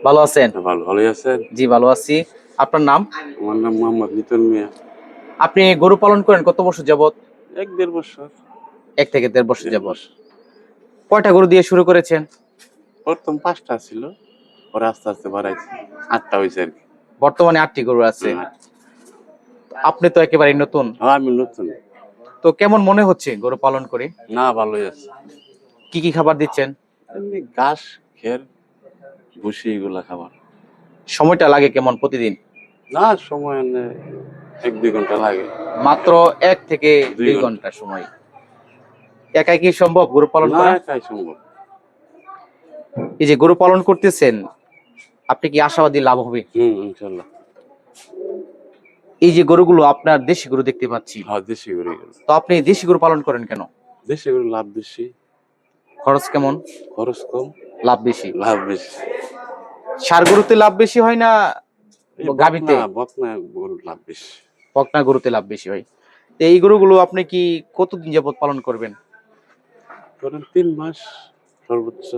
ভালো আছেন? ভালোই আছেন? জি ভালো আছি। আপনার নাম? আমার নাম মোহাম্মদ লিটন মিয়া। আপনি গরু পালন করেন কত বছর যাবত? ১-১.৫ বছর। ১ থেকে ১.৫ বছর ১.৫ যাবত। বছর। কয়টা গরু দিয়ে শুরু করেছেন? প্রথম ৫ টা ছিল। পরে আস্তে, আস্তে বাড়াইছি। ৮ টা হইছে আরকি। বর্তমানে ৮ টি গরু আছে। হ্যাঁ, আপনি তো একেবারেই নতুন। আমি নতুন। তো কেমন মনে হচ্ছে গরু পালন করে? না, ভালোই আছে। কি খাবার দিচ্ছেন? এমনি ঘাস, খের, ভুসি এগুলা খাবার। সময়টা লাগে কেমন প্রতিদিন? না, সময় এনে ১-২ ঘন্টা লাগে। মাত্র ১ থেকে ২ ২ ঘন্টা। ঘন্টা সময়। একাই কি সম্ভব গরু পালন না, করা? একাই সম্ভব। এই যে গরু পালন করতেছেন, আপনি কি আশাবাদী লাভ হবে? ইনশাআল্লাহ। এই যে গরুগুলো আপনার দেশি গরু দেখতে পাচ্ছি। হ্যাঁ, দেশি গরু এগুলো। তো আপনি দেশি গরু পালন করেন কেন? দেশি গরুর লাভ বেশি, খরচ কেমন? খরচ কম, লাভ বেশি। লাভ বেশি। ষাঁড় গরুতে লাভ বেশি হয় না এই গাভীতে? বকনা গরুর লাভ বেশি। বকনা গরুতে লাভ বেশি হয়। তো এই গরুগুলো আপনি কি কতদিন যাবত পালন করবেন? ধরেন ৩ মাস সর্বোচ্চ।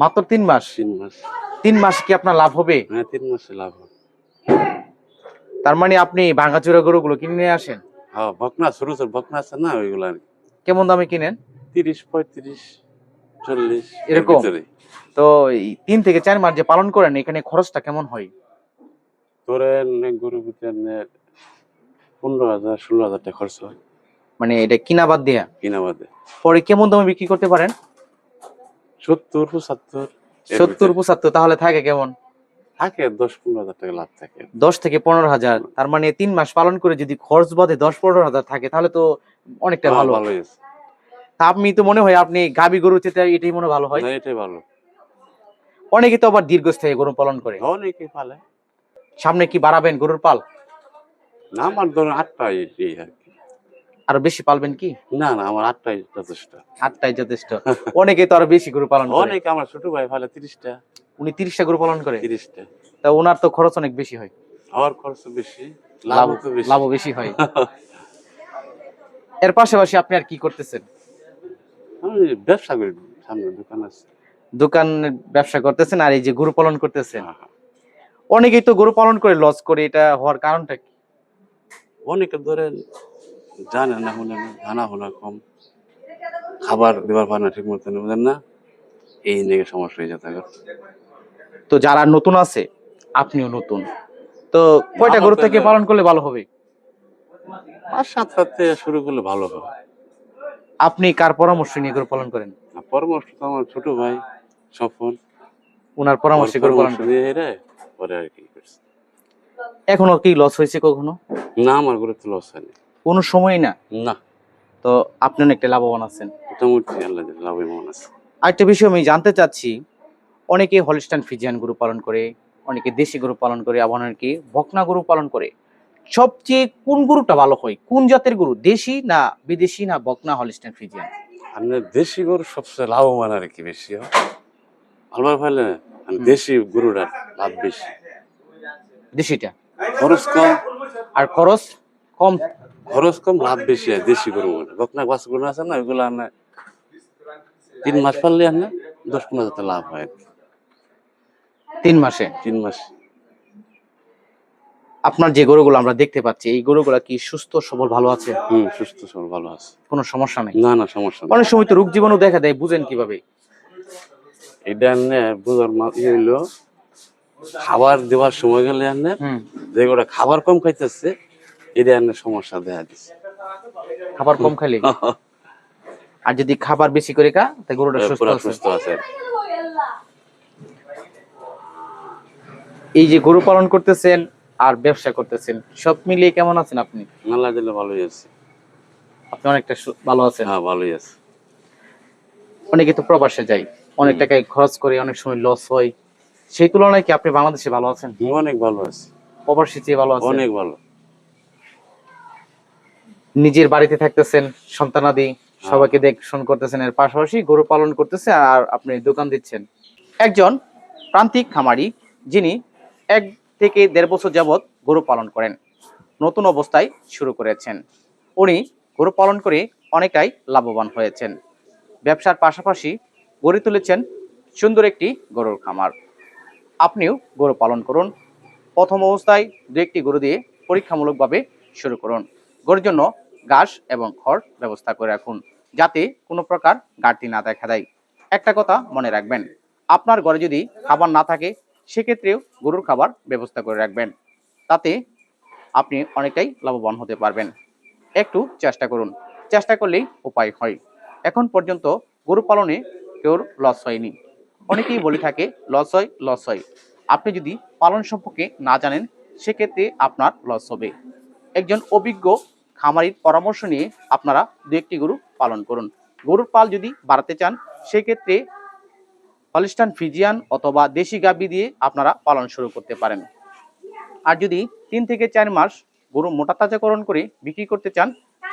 মাত্র ৩ মাস। ৩ মাস। ৩ মাস কি আপনার লাভ হবে? হ্যাঁ, ৩ মাসে লাভ হয়। তার মানে আপনি ভাঙাচোরা গরুগুলো কিনে নিয়ে আসেন। হ্যাঁ, বকনা ছোট, ছোট বকনা আছে না ওইগুলা আরকি। কেমন দামে কিনেন? ৩০, ৩৫, ৪০ এর এরকম। ভিতরে। তো এই ৩ থেকে ৪ মাস যে পালন করেন এখানে খরচটা কেমন হয়? ধরেন এক গরু প্রতি আপনার ১৫,০০০, ১৬,০০০ টাকা খরচ হয় মানে এটা কিনা বাদ দিয়া। কিনা বাদে। পরে কেমন দামে বিক্রি করতে পারেন? ৭০, ৭৫ এর ৭০, ভিতরে। ৭৫ তাহলে থাকে কেমন? থাকে ১০-১৫,০০০ টাকা লাভ থাকে। ১০ থেকে ১৫,০০০। তার মানে ৩ মাস পালন করে যদি খরচ বাদে ১০-১৫,০০০ থাকে তাহলে তো অনেকটা হ্যাঁ, ভালো। ভালোই আছে। তা আপনি তো মনে হয় আপনি গাভী গরুর চেয়ে এটাই মনে হয় ভালো হয়। না, এটাই ভালো। অনেকে তো আবার দীর্ঘস্থায়ী গরু পালন করে। অনেকে পালে। সামনে কি বাড়াবেন গরুর পাল? না, আমার ধরেন ৮ টাই এই আরকি। আরো বেশি পালবেন কি? না, আমার ৮ টাই যথেষ্ট। ৮ টাই যথেষ্ট। অনেকে তো আরো বেশি গরু পালন করে। অনেকে আমার ছোট ভাই পালে ৩০ টা, উনি ৩০ টা গরু পালন করে। ৩০ টা। তা উনার তো খরচ অনেক বেশি হয়। হওয়ার খরচ বেশি, লাভ লাভও তো বেশি। লাভও বেশি হয়। এর পাশাপাশি আপনি আর কি করতেছেন? আমি ব্যবসা করি, সামনে দোকান আছে। দোকান ব্যবসা করতেছেন আর এই যে গরু পালন করতেছেন। হ্যাঁ, হ্যাঁ। অনেকেই তো গরু পালন করে লস করে, এটা হওয়ার কারণটা কি? অনেকে ধরেন জানে না, শুনে না, জানাশোনা কম, খাবার দেওয়ার পারে না ঠিক মতন, বুঝেন না? এই নিয়ে সমস্যা হয়ে যেতে পারে। তো যারা নতুন আছে, আপনিও নতুন। তো কয়টা আমার গরু তো থেকে পালন করলে ভালো হবে? ৫-৭টা থেকে শুরু করলে ভালো হয়। আপনি কার পরামর্শ নিয়ে গরু পালন করেন? আর পরামর্শ তো আমার ছোট ভাই সফল, উনার ওর পরামর্শে গরু পালন পরামর্শ করেন। দিয়ে এরে পরে আর কি করছে। এখনো কি লস হয়েছে কখনো? না, আমার গরু তো লস হয়নি। কোনো সময়ই না। না, তো আপনি অনেকটা লাভবান আছেন। মোটামুটি আল্লাহ লাভবান আছে। আরেকটা বিষয় আমি জানতে চাচ্ছি, অনেকে হলস্টাইন ফ্রিজিয়ান গরু পালন করে, অনেকে দেশি গরু পালন করে, আবার অনেকে বকনা গরু পালন করে। সবচেয়ে কোন গরুটা ভালো হয়? কোন জাতের গরু? দেশি না বিদেশি না বকনা হলস্টাইন ফ্রিজিয়ান? আপনার দেশি গরু সবচেয়ে লাভবান আর কি বেশি হয়। ভালো ফেলে দেশি গরুটার লাভ বেশি, দেশিটা। খরচ কম। আর খরচ কম। খরচ কম, লাভ বেশি হয় দেশি গরু। বকনা বাস গরু আছে না, ওইগুলো আনে ৩ মাস পারলে আনে ১০-১৫,০০০ লাভ হয় ৩ মাসে। ৩ মাস। আপনার যে গরুগুলো আমরা দেখতে পাচ্ছি, এই গরুগুলা কি সুস্থ সবল ভালো আছে? সুস্থ সবল ভালো আছে। কোনো সমস্যা নেই? না, না, সমস্যা নেই। অনেক সময় তো রোগ জীবাণু দেখা দেয়, বুঝেন কিভাবে? এটা আনে বুঝার হইলো খাবার দেওয়ার সময় গেলে আনে যে গোটা খাবার কম খাইতেছে, এটা আনে সমস্যা দেখা দিচ্ছে। খাবার কম খাইলে? আর যদি খাবার বেশি করে খা, তা গরুটা সুস্থ পুরা আছে। সুস্থ আছে। এই যে গরু পালন করতেছেন আর ব্যবসা করতেছেন, সব মিলিয়ে কেমন আছেন আপনি? আল্লাহ দিলে ভালোই আছে। আপনি অনেকটা ভালো আছেন। হ্যাঁ, ভালোই আছে। অনেকে তো প্রবাসে যায়, অনেক টাকায় খরচ করে, অনেক সময় লস হয়। সেই তুলনায় কি আপনি বাংলাদেশে ভালো আছেন? অনেক ভালো আছে। প্রবাসী চেয়ে ভালো আছেন? অনেক ভালো। নিজের বাড়িতে থাকতেছেন, সন্তানাদি সবাইকে দেখশন করতেছেন, এর পাশাপাশি গরু পালন করতেছে আর আপনি দোকান দিচ্ছেন। একজন প্রান্তিক খামারি যিনি ১ থেকে ১.৫ বছর যাবৎ গরু পালন করেন, নতুন অবস্থায় শুরু করেছেন। উনি গরু পালন করে অনেকটাই লাভবান হয়েছেন। ব্যবসার পাশাপাশি গড়ে তুলেছেন সুন্দর একটি গরুর খামার। আপনিও গরু পালন করুন। প্রথম অবস্থায় 2-1টি গরু দিয়ে পরীক্ষামূলকভাবে শুরু করুন। গরুর জন্য ঘাস এবং খড় ব্যবস্থা করে রাখুন, যাতে কোনো প্রকার ঘাটতি না দেখা দেয়। একটা কথা মনে রাখবেন, আপনার ঘরে যদি খাবার না থাকে সেক্ষেত্রেও গরুর খাবার ব্যবস্থা করে রাখবেন, তাতে আপনি অনেকটাই লাভবান হতে পারবেন। একটু চেষ্টা করুন, চেষ্টা করলেই উপায় হয়। এখন পর্যন্ত গরু পালনে কেউ লস হয়নি। অনেকেই বলে থাকে লস হয়। আপনি যদি পালন সম্পর্কে না জানেন সেক্ষেত্রে আপনার লস হবে। একজন অভিজ্ঞ খামারির পরামর্শ নিয়ে আপনারা 2-1টি গরু পালন করুন। গরুর পাল যদি বাড়াতে চান সেক্ষেত্রে হলিস্টাইন ফ্রিজিয়ান অথবা দেশি গাভী দিয়ে আপনারা পালন শুরু করতে পারেন। আর যদি 3 থেকে 4 মাস গরু মোটা তাজাকরণ করে বিক্রি করতে চান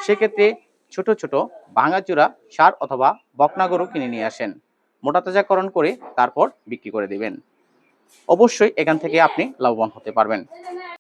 সেক্ষেত্রে ছোট ছোট ভাঙাচোরা ষাঁড় অথবা বকনা গরু কিনে নিয়ে আসেন, মোটা তাজাকরণ করে তারপর বিক্রি করে দিবেন। অবশ্যই এখান থেকে আপনি লাভবান হতে পারবেন।